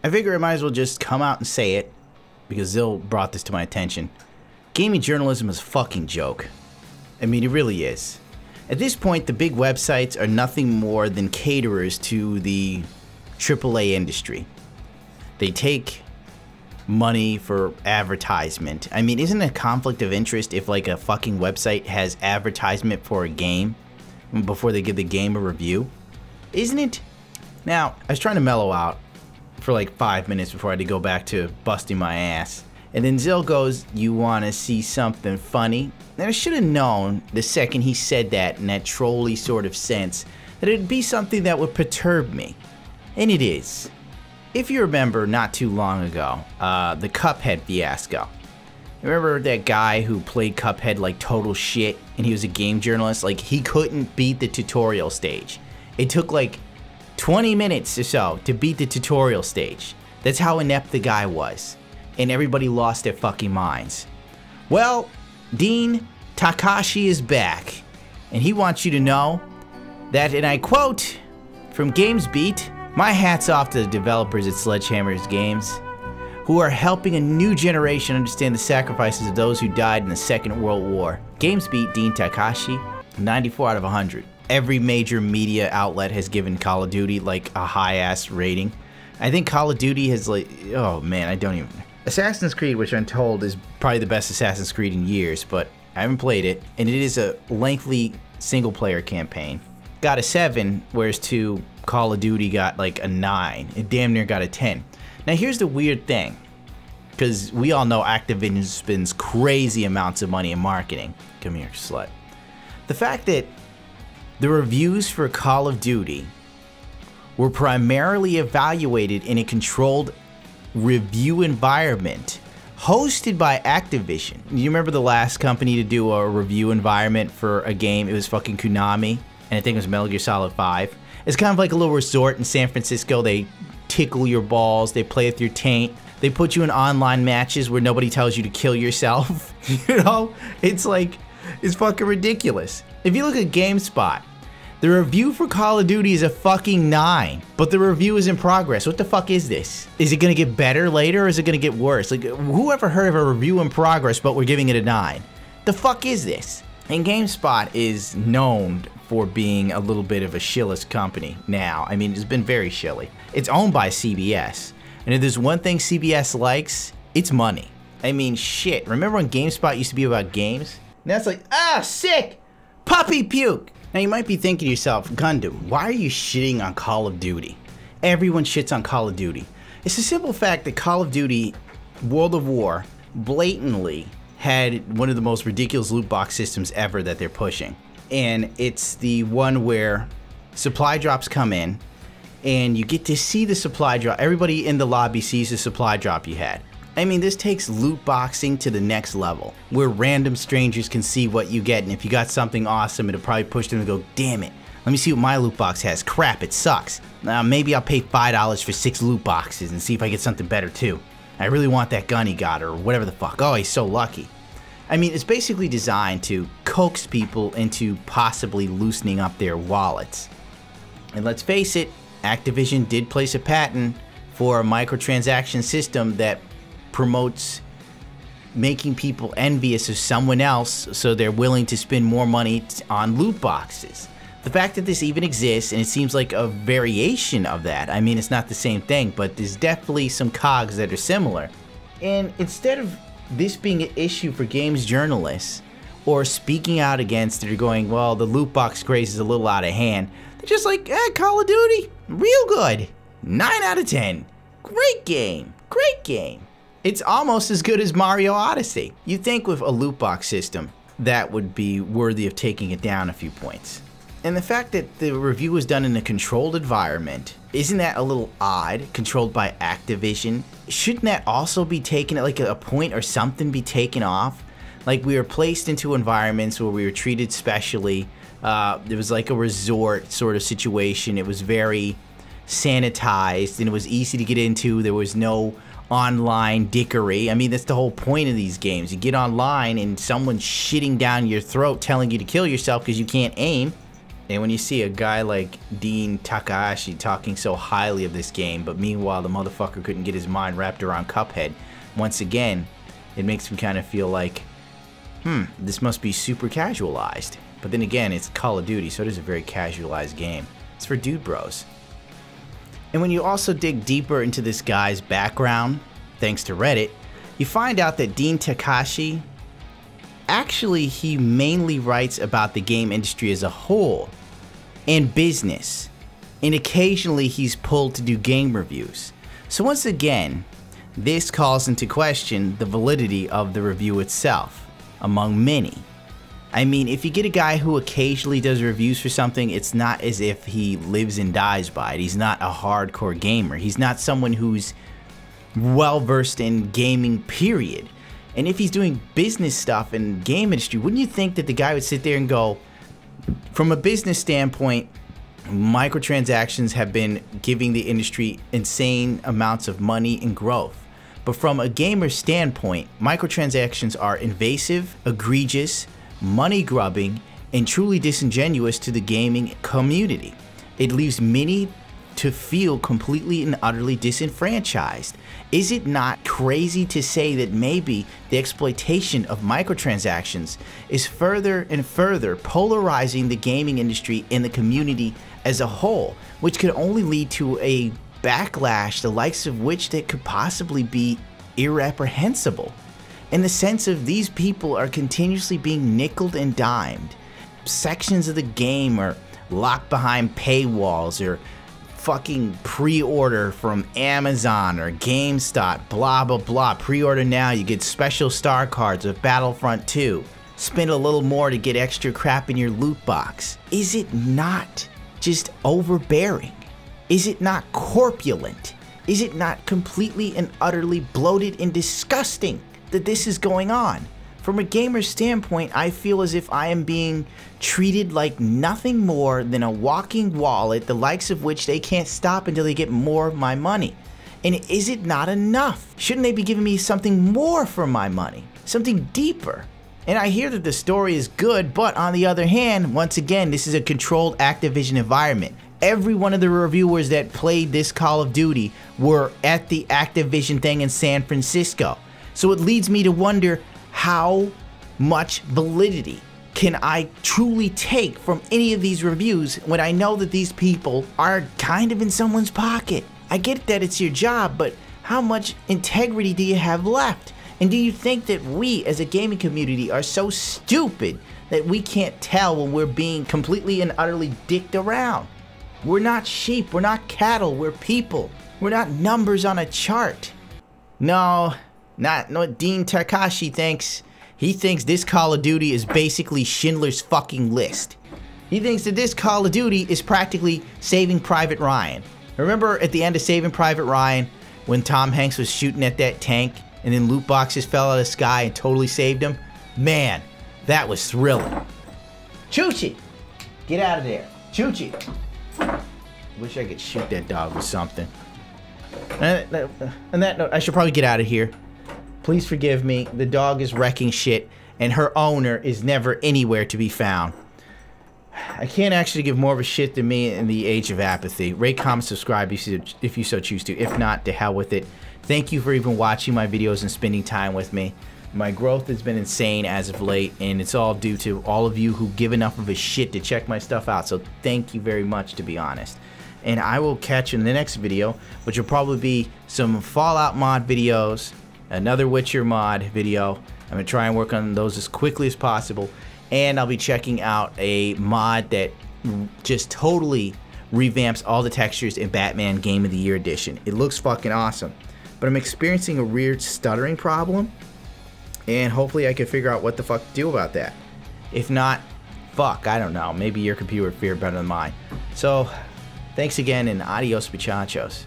I figure I might as well just come out and say it, because Zill brought this to my attention. Gaming journalism is a fucking joke. I mean, it really is. At this point, the big websites are nothing more than caterers to the AAA industry. They take money for advertisement. I mean, isn't it a conflict of interest if like a fucking website has advertisement for a game before they give the game a review? Isn't it? Now, I was trying to mellow out for like 5 minutes before I had to go back to busting my ass. And then Zill goes, "You want to see something funny?" And I should have known the second he said that in that trolly sort of sense that it'd be something that would perturb me. And it is. If you remember not too long ago, the Cuphead fiasco. Remember that guy who played Cuphead like total shit and he was a game journalist? Like, he couldn't beat the tutorial stage. It took like 20 minutes or so to beat the tutorial stage. That's how inept the guy was. And everybody lost their fucking minds. Well, Dean, Takahashi is back. And he wants you to know that, and I quote from GamesBeat, "My hat's off to the developers at Sledgehammer's Games, who are helping a new generation understand the sacrifices of those who died in the Second World War." GamesBeat, Dean Takahashi, 94 out of 100. Every major media outlet has given Call of Duty like a high-ass rating. I think Call of Duty has like, oh man, I don't even... Assassin's Creed, which I'm told is probably the best Assassin's Creed in years, but I haven't played it, and it is a lengthy single-player campaign. Got a 7, whereas to Call of Duty got like a 9. It damn near got a 10. Now here's the weird thing, because we all know Activision spends crazy amounts of money in marketing. Come here, slut. The fact that the reviews for Call of Duty were primarily evaluated in a controlled review environment hosted by Activision. You remember the last company to do a review environment for a game? It was fucking Konami, and I think it was Metal Gear Solid 5. It's kind of like a little resort in San Francisco. They tickle your balls, they play with your taint, they put you in online matches where nobody tells you to kill yourself. You know? It's like, it's fucking ridiculous. If you look at GameSpot, the review for Call of Duty is a fucking 9, but the review is in progress. What the fuck is this? Is it gonna get better later, or is it gonna get worse? Like, who ever heard of a review in progress, but we're giving it a 9? The fuck is this? And GameSpot is known for being a little bit of a shillish company now. I mean, it's been very shilly. It's owned by CBS, and if there's one thing CBS likes, it's money. I mean, shit, remember when GameSpot used to be about games? Now it's like, ah, sick! Puppy puke! Now you might be thinking to yourself, Gundam, why are you shitting on Call of Duty? Everyone shits on Call of Duty. It's the simple fact that Call of Duty World of War blatantly had one of the most ridiculous loot box systems ever that they're pushing. And it's the one where supply drops come in and you get to see the supply drop. Everybody in the lobby sees the supply drop you had. I mean, this takes loot boxing to the next level, where random strangers can see what you get, and if you got something awesome, it'll probably push them to go, damn it, let me see what my loot box has. Crap, it sucks. Maybe I'll pay $5 for 6 loot boxes and see if I get something better too. I really want that gun he got, or whatever the fuck. Oh, he's so lucky. I mean, it's basically designed to coax people into possibly loosening up their wallets. And let's face it, Activision did place a patent for a microtransaction system that promotes making people envious of someone else so they're willing to spend more money on loot boxes. The fact that this even exists, and it seems like a variation of that, I mean, it's not the same thing, but there's definitely some cogs that are similar. And instead of this being an issue for games journalists, or speaking out against it, or going, well, the loot box craze is a little out of hand, they're just like, Call of Duty, real good, 9 out of 10, great game, great game. It's almost as good as Mario Odyssey. You'd think with a loot box system, that would be worthy of taking it down a few points. And the fact that the review was done in a controlled environment, isn't that a little odd? Controlled by Activision? Shouldn't that also be taken, like a point or something be taken off? Like, we were placed into environments where we were treated specially. There was like a resort sort of situation. It was very sanitized and it was easy to get into. There was no online dickery. I mean, that's the whole point of these games. You get online and someone's shitting down your throat telling you to kill yourself because you can't aim. And when you see a guy like Dean Takahashi talking so highly of this game, but meanwhile the motherfucker couldn't get his mind wrapped around Cuphead, once again, it makes me kind of feel like, this must be super casualized. But then again, it's Call of Duty, so it is a very casualized game. It's for dude bros. And when you also dig deeper into this guy's background, thanks to Reddit, you find out that Dean Takahashi, actually he mainly writes about the game industry as a whole, and business, and occasionally he's pulled to do game reviews. So once again, this calls into question the validity of the review itself, among many. I mean, if you get a guy who occasionally does reviews for something, it's not as if he lives and dies by it. He's not a hardcore gamer. He's not someone who's well-versed in gaming, period. And if he's doing business stuff in the game industry, wouldn't you think that the guy would sit there and go, from a business standpoint, microtransactions have been giving the industry insane amounts of money and growth. But from a gamer standpoint, microtransactions are invasive, egregious, money-grubbing, and truly disingenuous to the gaming community. It leaves many to feel completely and utterly disenfranchised. Is it not crazy to say that maybe the exploitation of microtransactions is further and further polarizing the gaming industry and the community as a whole, which could only lead to a backlash the likes of which that could possibly be irreprehensible? In the sense of these people are continuously being nickeled and dimed. Sections of the game are locked behind paywalls or fucking pre-order from Amazon or GameStop, blah blah blah. Pre-order now, you get special star cards of Battlefront 2. Spend a little more to get extra crap in your loot box. Is it not just overbearing? Is it not corpulent? Is it not completely and utterly bloated and disgusting that this is going on? From a gamer standpoint, I feel as if I am being treated like nothing more than a walking wallet, the likes of which they can't stop until they get more of my money. And is it not enough? Shouldn't they be giving me something more for my money? Something deeper? And I hear that the story is good, but on the other hand, once again, this is a controlled Activision environment. Every one of the reviewers that played this Call of Duty were at the Activision thing in San Francisco. So it leads me to wonder, how much validity can I truly take from any of these reviews when I know that these people are kind of in someone's pocket? I get that it's your job, but how much integrity do you have left? And do you think that we as a gaming community are so stupid that we can't tell when we're being completely and utterly dicked around? We're not sheep, we're not cattle, we're people. We're not numbers on a chart. No, not what Dean Takahashi thinks. He thinks this Call of Duty is basically Schindler's fucking List. He thinks that this Call of Duty is practically Saving Private Ryan. Remember at the end of Saving Private Ryan when Tom Hanks was shooting at that tank and then loot boxes fell out of the sky and totally saved him? Man, that was thrilling. Choochie! Get out of there. Choochie! Wish I could shoot that dog with something. On that note, I should probably get out of here. Please forgive me. The dog is wrecking shit, and her owner is never anywhere to be found. I can't actually give more of a shit than me in the age of apathy. Rate, comment, subscribe if you so choose to. If not, to hell with it. Thank you for even watching my videos and spending time with me. My growth has been insane as of late, and it's all due to all of you who give enough of a shit to check my stuff out. So thank you very much, to be honest. And I will catch you in the next video, which will probably be some Fallout mod videos, another Witcher mod video. I'm going to try and work on those as quickly as possible. And I'll be checking out a mod that just totally revamps all the textures in Batman Game of the Year Edition. It looks fucking awesome. But I'm experiencing a weird stuttering problem. And hopefully I can figure out what the fuck to do about that. If not, fuck, I don't know. Maybe your computer would fare better than mine. So, thanks again, and adios muchachos.